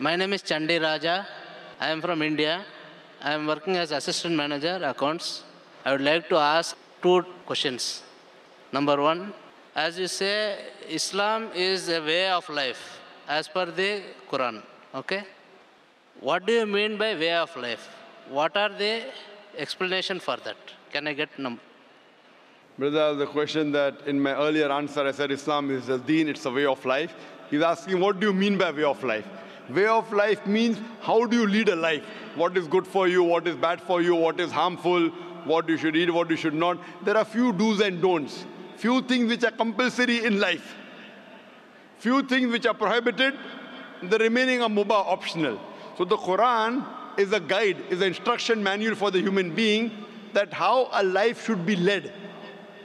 My name is Chandi Raja. I am from India. I am working as assistant manager accounts. I would like to ask two questions. Number one, as you say, Islam is a way of life as per the Quran. Okay? What do you mean by way of life? What are the explanation for that? Can I get number? Brother, the question that in my earlier answer I said Islam is a deen, it's a way of life. He's asking, what do you mean by way of life? Way of life means how do you lead a life? What is good for you, what is bad for you, what is harmful, what you should eat, what you should not. There are few do's and don'ts. Few things which are compulsory in life. Few things which are prohibited, the remaining are mubah, optional. So the Quran is a guide, is an instruction manual for the human being that how a life should be led.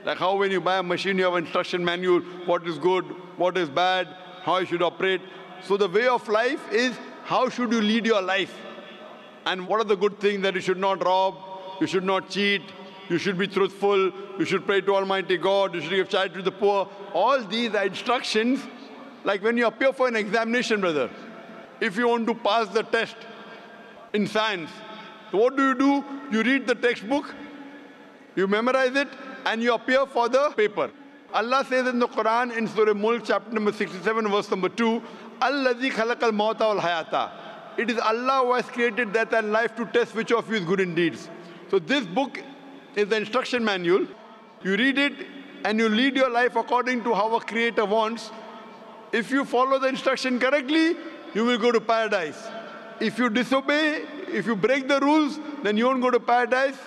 Like how when you buy a machine, you have an instruction manual, what is good, what is bad, how you should operate. So the way of life is how should you lead your life. And what are the good things that you should not rob, you should not cheat, you should be truthful, you should pray to Almighty God, you should give charity to the poor. All these are instructions. Like when you appear for an examination, brother, if you want to pass the test in science, so what do? You read the textbook, you memorize it, and you appear for the paper. Allah says in the Quran in Surah Mulk chapter number 67 verse number 2, Alladhi khalaqal mawta wal hayata. It is Allah who has created death and life to test which of you is good in deeds. So this book is the instruction manual. You read it and you lead your life according to how a creator wants. If you follow the instruction correctly, you will go to paradise. If you disobey, if you break the rules, then you won't go to paradise,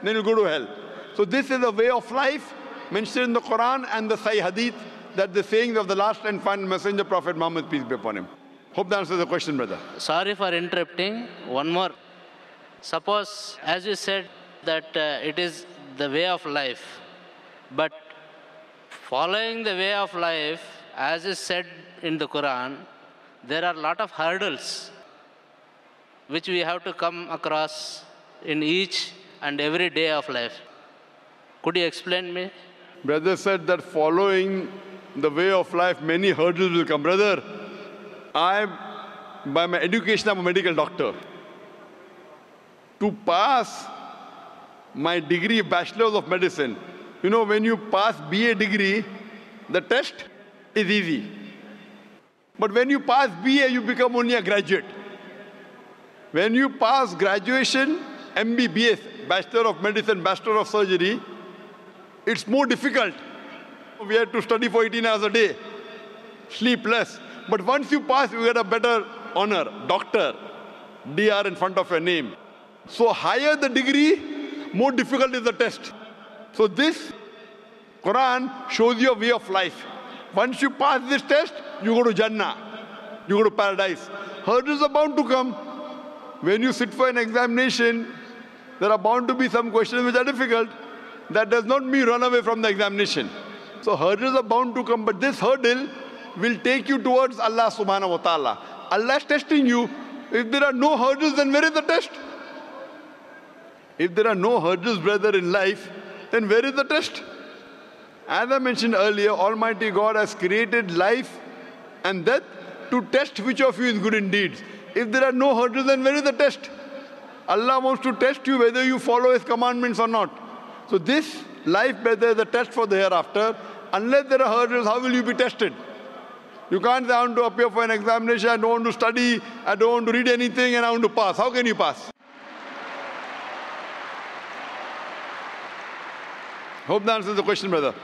then you'll go to hell. So this is a way of life mentioned in the Quran and the Sahih Hadith, that the sayings of the last and final messenger, Prophet Muhammad, peace be upon him. Hope that answers the question, brother. Sorry for interrupting. One more. Suppose, as you said, that it is the way of life. But following the way of life, as is said in the Quran, there are a lot of hurdles which we have to come across in each and every day of life. Could you explain me? Brother said that following the way of life, many hurdles will come. Brother, by my education, I'm a medical doctor. To pass my degree, Bachelor's of Medicine, you know, when you pass BA degree, the test is easy. But when you pass BA, you become only a graduate. When you pass graduation, MBBS, Bachelor of Medicine, Bachelor of Surgery, it's more difficult. We have to study for 18 hours a day, sleep less. But once you pass, you get a better honor, doctor, DR in front of your name. So higher the degree, more difficult is the test. So this Quran shows you a way of life. Once you pass this test, you go to Jannah, you go to paradise. Hurdles are bound to come. When you sit for an examination, there are bound to be some questions which are difficult. That does not mean run away from the examination. So hurdles are bound to come, but this hurdle will take you towards Allah subhanahu wa ta'ala. Allah is testing you. If there are no hurdles, then where is the test? If there are no hurdles, brother, in life, then where is the test? As I mentioned earlier, Almighty God has created life and death to test which of you is good in deeds. If there are no hurdles, then where is the test? Allah wants to test you whether you follow His commandments or not. So this life, brother, is a test for the hereafter. Unless there are hurdles, how will you be tested? You can't say, I want to appear for an examination, I don't want to study, I don't want to read anything, and I want to pass. How can you pass? Hope that answers the question, brother.